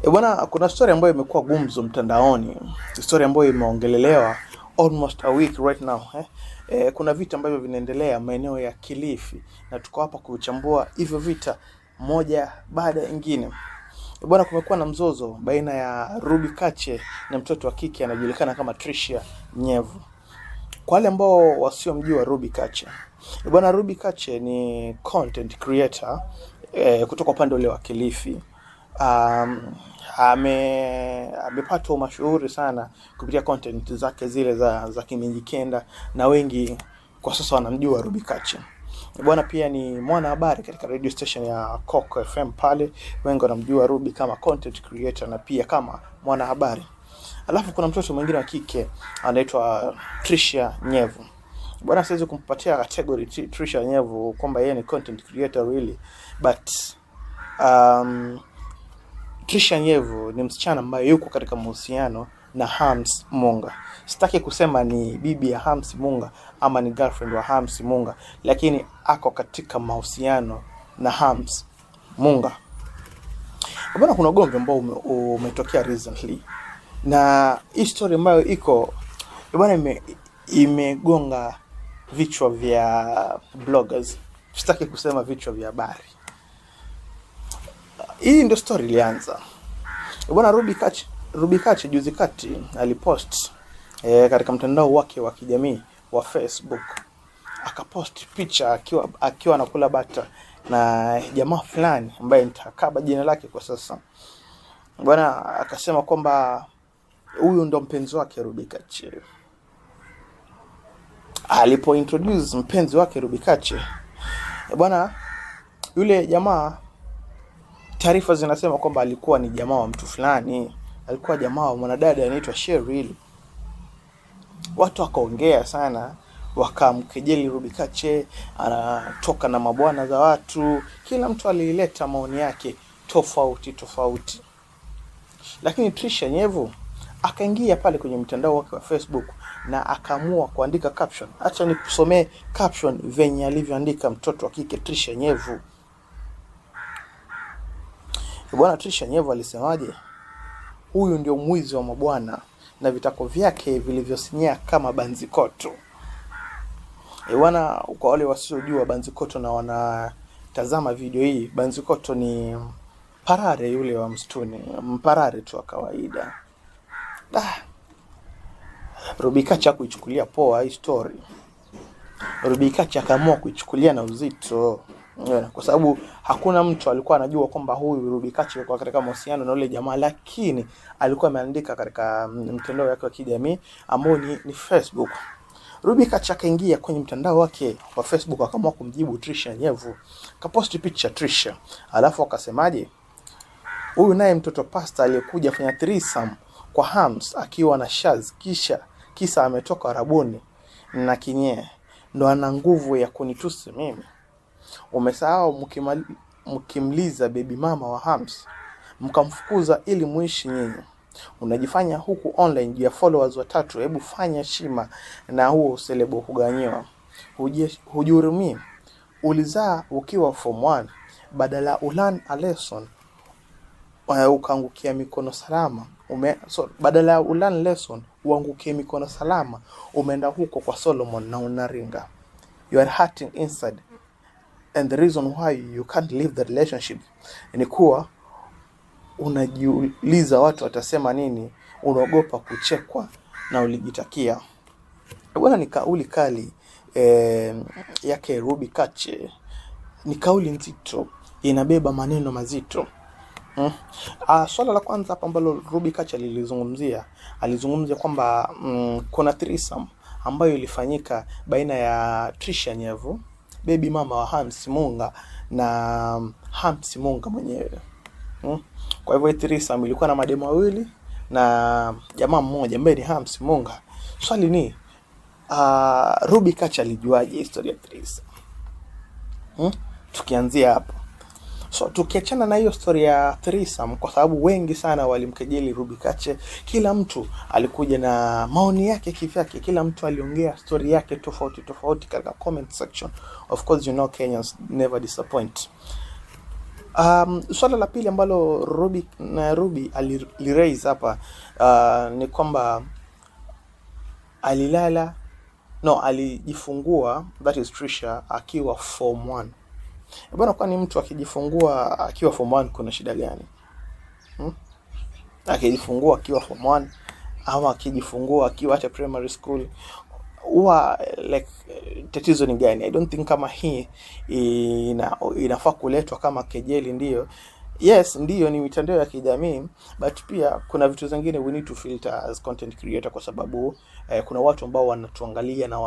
Bwana, kuna story ambayo imekuwa gumzo mtandaoni, story ambayo imeongelelewa almost a week right now. Kuna vita ambavyo vinaendelea maeneo ya Kilifi na tuko hapa kuchambua hivyo vita moja baada ya nyingine. Bwana, kumekuwa na mzozo baina ya Ruby Kache na mtoto wa kike anajulikana kama Tricia Nyevu. Kwa wale ambao wasiomjua Ruby Kache, bwana, Ruby Kache ni content creator kutoka upande ule wa Kilifi. Amepata mashuhuri sana kupitia content zake zile za Kimijikenda, na wengi kwa sasa wanamjua Ruby Kache. Bwana, pia ni mwana habari katika radio station ya Coco FM pale, wengi wanamjua Ruby kama content creator na pia kama mwana habari. Alafu kuna mtoto mwingine wa kike anaitwa Tricia Nyevu. Bwana, siwezi kumpatia category Tricia Nyevu kwamba yeye ni content creator really, but Tricia Nyevu ni msichana ambaye yuko katika mahusiano na Hams Munga. Sitaki kusema ni bibi ya Hams Munga ama ni girlfriend wa Hams Munga, lakini ako katika mahusiano na Hams Munga. Bwana, kuna ugomvi ambao umetokea recently, na hii story ambayo iko bwana imegonga vichwa vya bloggers. Sitaki kusema vichwa vya habari. Hii ndio story ilianza. Bwana, Ruby Kache juzi kati alipost katika mtandao wake wa kijamii wa Facebook, akapost picha akiwa anakula bata na jamaa fulani ambaye nitakaba jina lake kwa sasa. Bwana, akasema kwamba huyu ndo mpenzi wake Ruby Kache. Alipo introduce mpenzi wake Ruby Kache, bwana, yule jamaa, taarifa zinasema kwamba alikuwa ni jamaa wa mtu fulani, alikuwa jamaa wa mwanadada anaitwa Cheryl. Watu wakaongea sana, wakamkejeli Ruby Kache, anatoka na mabwana za watu, kila mtu alileta maoni yake tofauti. Lakini Tricia Nyevu akaingia pale kwenye mtandao wake wa Facebook na akaamua kuandika caption. Acha nikusomee caption venye alivyoandika mtoto wa kike Tricia Nyevu. Bwana, Tricia Nyevu alisemaje? Huyu ndio mwizi wa mabwana na vitako vyake vilivyosinyia kama Banzikoto. Bwana, kwa wale wasiojua Banzikoto na wanatazama video hii, Banzikoto ni parare yule wa msituni, mparare tu wa kawaida. Ruby Kache kuichukulia poa hii story. Ruby Kache akaamua kuichukulia na uzito, kwa sababu hakuna mtu alikuwa anajua kwamba huyu Ruby Kache yuko katika mahusiano na yule jamaa, lakini alikuwa ameandika katika mtandao wake wa kijamii ambao ni Facebook. Ruby Kache akaingia kwenye mtandao wake wa Facebook akaamua kumjibu Tricia Nyevu. Kaposti picha Tricia, alafu akasemaje? Huyu naye mtoto pasta aliyekuja fanya threesome kwa Hams akiwa na Shaz, kisa ametoka Arabuni na kinye, ndo ana nguvu ya kunitusi mimi. Umesahau mkimliza baby mama wa Hams, mkamfukuza ili muishi nyinyi. Unajifanya huku online juu ya followers watatu. Hebu fanya heshima na huo uselebo kuganyiwa. Hujurumii. Ulizaa ukiwa form 1, badala ulan a lesson ukaangukia mikono salama. Badala ulan lesson uangukie mikono salama, umeenda huko kwa Solomon na unaringa. You are hurting inside, and the reason why you can't leave the relationship ni kuwa unajiuliza watu watasema nini, unaogopa kuchekwa na ulijitakia. Bwana, ni kauli kali yake Ruby Kache, ni kauli nzito, inabeba maneno mazito. Swala la kwanza hapa ambalo Ruby Kache alizungumzia kwamba kuna threesome ambayo ilifanyika baina ya Tricia Nyevu, baby mama wa Hams Munga, na Hams Munga mwenyewe. Kwa hivyo threesome ilikuwa na mademo wawili na jamaa mmoja ambaye ni Hams Munga. Swali ni Ruby Kache alijuaje historia ya threesome? Tukianzia hapo. So tukiachana na hiyo story ya threesome, kwa sababu wengi sana walimkejeli Ruby Kache, kila mtu alikuja na maoni yake kivyake, kila mtu aliongea story yake tofauti katika comment section. Of course, you know Kenyans never disappoint. Swala la pili ambalo Ruby aliraise hapa ni kwamba alijifungua, that is Trisha, akiwa form 1. Bwana, kwani mtu akijifungua akiwa form 1 kuna shida gani? Akijifungua akiwa form 1 ama akijifungua akiwa hata primary school, huwa like tatizo ni gani? I don't think kama hii inafaa kuletwa kama kejeli. Ndiyo, yes, ndiyo ni mitandao ya kijamii, but pia kuna vitu zingine we need to filter as content creator, kwa sababu kuna watu ambao wanatuangalia na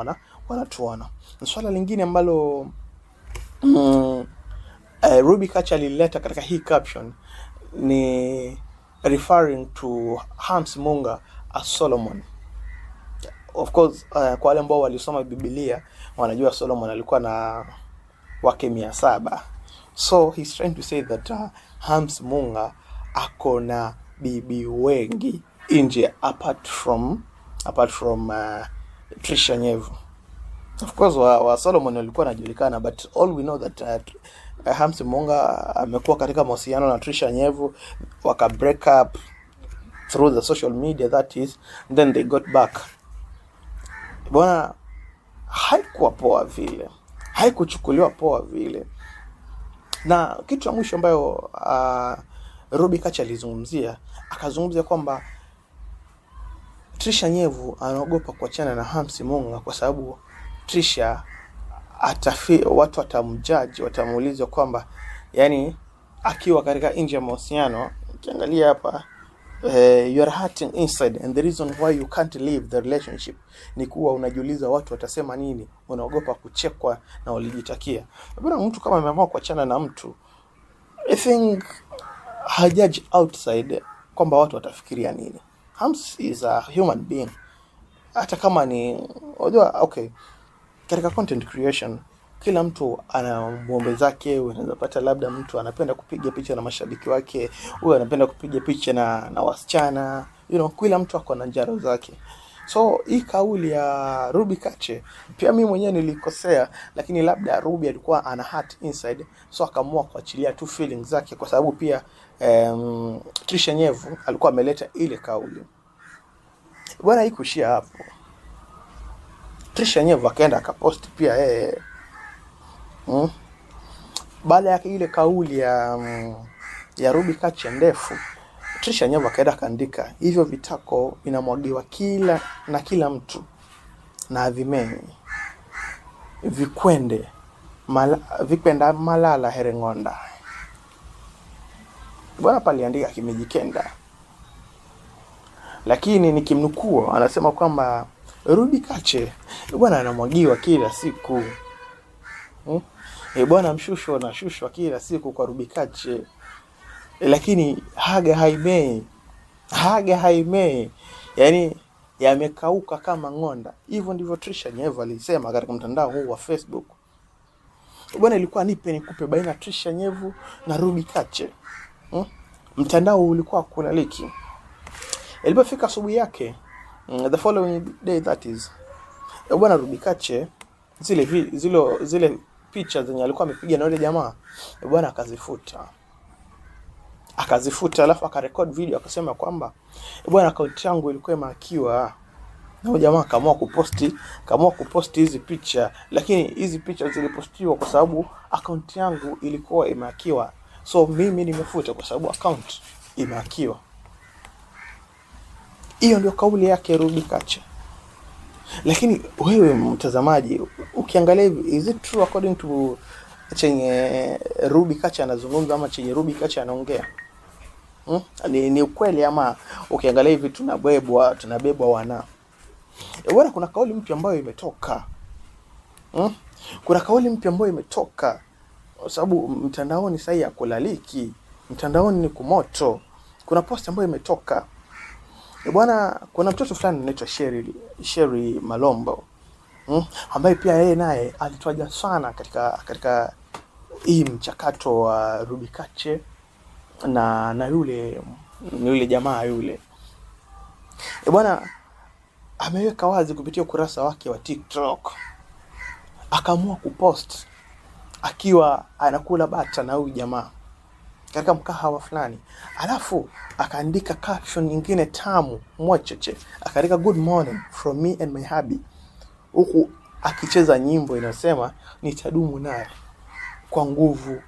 wanatuona. Swala lingine ambalo Ruby Kache alileta katika hii caption ni referring to Hams Munga as Solomon. Of course, kwa wale ambao walisoma Biblia wanajua Solomon alikuwa na wake 700. So he's trying to say that Hams Munga ako na bibi wengi nje apart from Trisha Nyevu. Of course wa Solomon walikuwa wanajulikana, but all we know that Hams Munga amekuwa katika mahusiano na Trisha Nyevu, waka break up through the social media, that is, then they got back. Bwana, haikuwa poa vile, haikuchukuliwa poa vile. Na kitu cha mwisho ambayo Ruby Kache alizungumzia, akazungumzia kwamba Trisha Nyevu anaogopa kuachana na Hams Munga kwa sababu Trisha watu watamjudge, watamuuliza kwamba yani akiwa katika nje ya mahusiano, ukiangalia hapa you are hurting inside and the reason why you can't leave the relationship ni kuwa unajiuliza watu watasema nini, unaogopa kuchekwa na walijitakia. Bwana, mtu kama ameamua kuachana na mtu, I think hajudge outside kwamba watu watafikiria nini. Hams is a human being, hata kama ni unajua, okay, katika content creation kila mtu ana muombe zake. Unaweza pata labda mtu anapenda kupiga picha na mashabiki wake, huyu anapenda kupiga picha na wasichana, kila mtu ako na njaro zake. So hii kauli ya Ruby Kache, pia mimi mwenyewe nilikosea, lakini labda Ruby alikuwa ana heart inside, so akaamua kuachilia tu feelings zake, kwa sababu pia Trisha Nyevu alikuwa ameleta ile kauli. Bwana, haikuishia hapo. Trisha Nyevu akaenda akapost pia baada ya ile kauli ya Ruby Kache ndefu, Trisha Nyevu akaenda akaandika, hivyo vitako vinamwagiwa kila mtu na vimeni vikwenda malala herengonda. Bwana paliandika kimejikenda, lakini nikimnukuu anasema kwamba Ruby Kache bwana anamwagiwa kila siku. Bwana mshusho kila siku kwa Ruby Kache, lakini haga haimei, yani yamekauka kama ngonda. Hivyo ndivyo Trisha Nyevu alisema katika mtandao huu wa Facebook. Bwana, ilikuwa nipe nikupe baina Trisha Nyevu na Ruby Kache. Mtandao ulikuwa kulaliki. Ilipofika asubuhi yake, the following day, that is, bwana Ruby Kache zile picha zenye alikuwa amepiga na yule jamaa, bwana akazifuta, alafu akarecord video akasema kwamba bwana account yangu ilikuwa imehakiwa. Na yule jamaa akaamua kuposti hizi picha, lakini hizi picha zilipostiwa kwa sababu account yangu ilikuwa imehakiwa, so mimi nimefuta kwa sababu account imehakiwa. Hiyo ndio kauli yake Ruby Kache. Lakini wewe mtazamaji, ukiangalia hivi, is it true according to chenye Ruby Kache anazungumza ama chenye Ruby Kache anaongea? Ni ukweli ama ukiangalia hivi tunabebwa wana? Bwana, kuna kauli mpya ambayo imetoka. Kuna kauli mpya ambayo imetoka kwa sababu mtandaoni sasa ya kulaliki, mtandaoni ni kumoto. Kuna post ambayo imetoka. Bwana, kuna mtoto fulani anaitwa Sherry Malombo, ambaye pia yeye naye alitwaja sana katika hii mchakato wa Ruby Kache na yule jamaa yule. Bwana, ameweka wazi kupitia ukurasa wake wa TikTok, akaamua kupost akiwa anakula bata na huyu jamaa. katika mkahawa fulani, alafu akaandika caption nyingine tamu mwacheche, akaandika good morning from me and my hubby, huku akicheza nyimbo inasema nitadumu naye kwa nguvu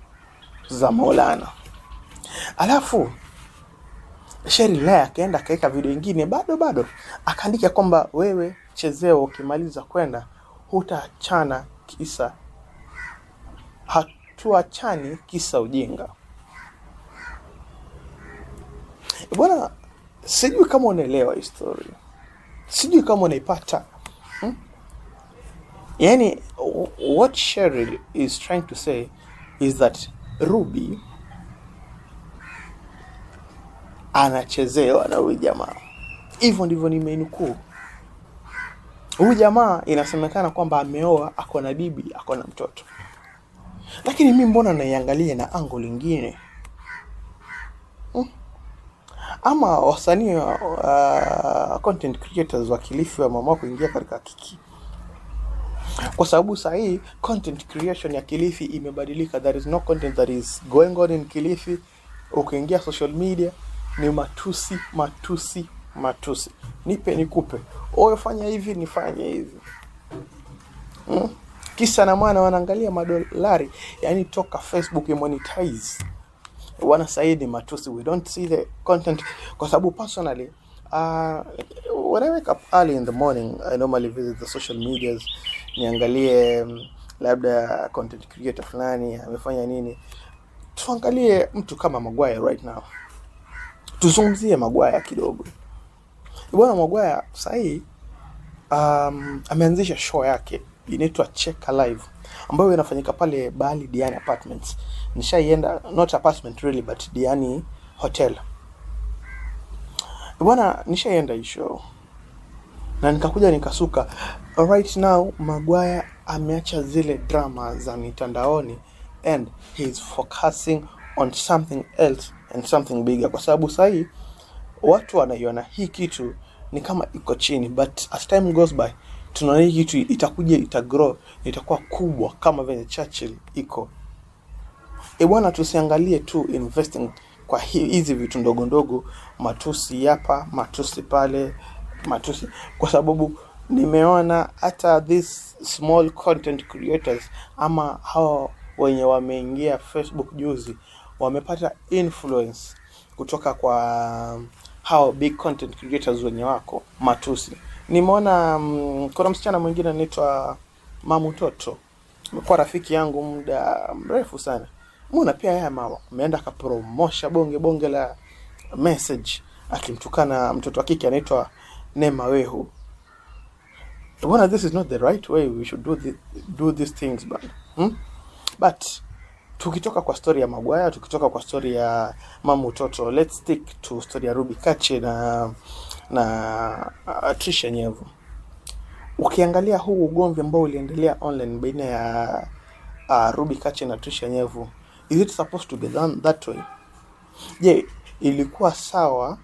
za Maulana. Alafu Sherry naye akaenda akaweka video nyingine bado akaandika kwamba wewe chezeo, ukimaliza kwenda hutaachana kisa, hatuachani kisa ujinga. Bwana, sijui kama unaelewa story, sijui kama unaipata. Yani what Sherry is trying to say is that Ruby anachezewa na huyu jamaa. Hivyo ndivyo nimeinukuu. Huyu jamaa inasemekana kwamba ameoa, ako na bibi, ako na mtoto. Lakini mimi mbona naiangalia na angle lingine? Ama wasanii content creators wa Kilifi wa mama kuingia katika kiki. Kwa sababu sasa hii content creation ya Kilifi imebadilika. There is no content that is going on in Kilifi. Ukiingia social media ni matusi. Nipe nikupe. Oyo fanya hivi nifanye hivi. Kisa na maana wanaangalia madolari. Yani toka Facebook monetize. Wana saidi matusi. We don't see the content. Kwa sababu personally, when I wake up early in the morning, I normally visit the social medias. Niangalie labda content creator fulani amefanya nini. Tuangalie mtu kama Maguire right now. Tuzungumzie Maguire kidogo. Bwana Maguire sasa ameanzisha show yake inaitwa Cheka Live, ambayo inafanyika pale Bali Diani Apartments. Nishaienda, not apartment really but Diani Hotel. Bwana nishaienda hii show na nikakuja nikasuka. Right now Maguire ameacha zile drama za mitandaoni and he's focusing on something else and something bigger. Kwa sababu sasa watu wanaiona hii kitu ni kama iko chini, but as time goes by tunaona hii kitu itakuja, itagrow, itakuwa kubwa kama vile Churchill iko. Bwana tusiangalie tu investing kwa hizi vitu ndogo ndogo, matusi hapa, matusi pale, matusi. Kwa sababu nimeona hata these small content creators ama hao wenye wameingia Facebook juzi wamepata influence kutoka kwa hao big content creators wenye wako matusi. Nimeona kuna msichana mwingine anaitwa Mamu Toto, amekuwa rafiki yangu muda mrefu sana. Mbona pia yeye mama ameenda kapromosha bonge la message akimtukana mtoto wa kike anaitwa Nema Wehu. Mbona this is not the right way we should do these things but tukitoka kwa story ya Maguire, tukitoka kwa story ya Mamu Toto, let's stick to story ya Ruby Kache na Trisha Nyevu. Ukiangalia huu ugomvi ambao uliendelea online baina ya Ruby Kache na Trisha Nyevu, is it supposed to be done that way? Je, ilikuwa sawa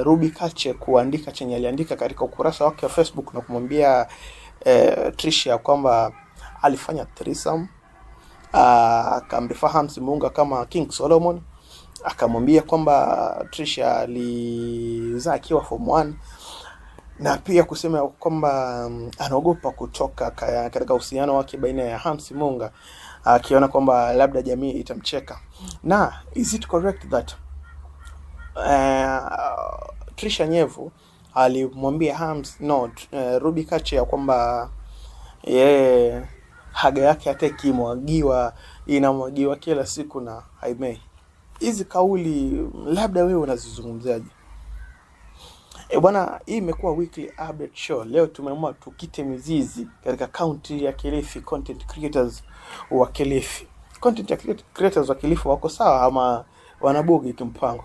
Ruby Kache kuandika chenye aliandika katika ukurasa wake wa Facebook na kumwambia Trisha kwamba alifanya threesome, akamrefer Hamsi Munga kama King Solomon, akamwambia kwamba Trisha alizaa akiwa form 1, na pia kusema kwamba anaogopa kutoka katika uhusiano wake baina ya Hamsi Munga, akiona kwamba labda jamii itamcheka. Na is it correct that Trisha Nyevu alimwambia Ruby Kache ya kwamba haga yake hata ikimwagiwa inamwagiwa kila siku na haimei? Hizi kauli labda wewe unazizungumziaje? Bwana, hii imekuwa weekly update show. Leo tumeamua tukite mizizi katika county ya Kilifi. Content creators wa Kilifi, wako sawa ama wanabugi kimpango?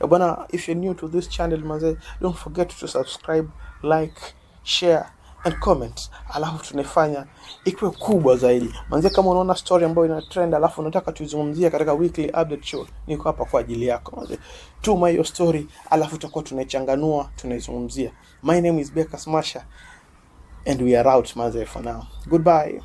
Bwana, if you're new to this channel manze, don't forget to subscribe, like, share and comment. Alafu tunafanya ikuwe kubwa zaidi. Manze, kama unaona story ambayo ina trend alafu unataka tuizungumzie katika weekly update show, niko hapa kwa ajili yako manze. Tuma hiyo story alafu tutakuwa tunaichanganua, tunaizungumzia. My name is Beka Smasher and we are out manze for now. Goodbye.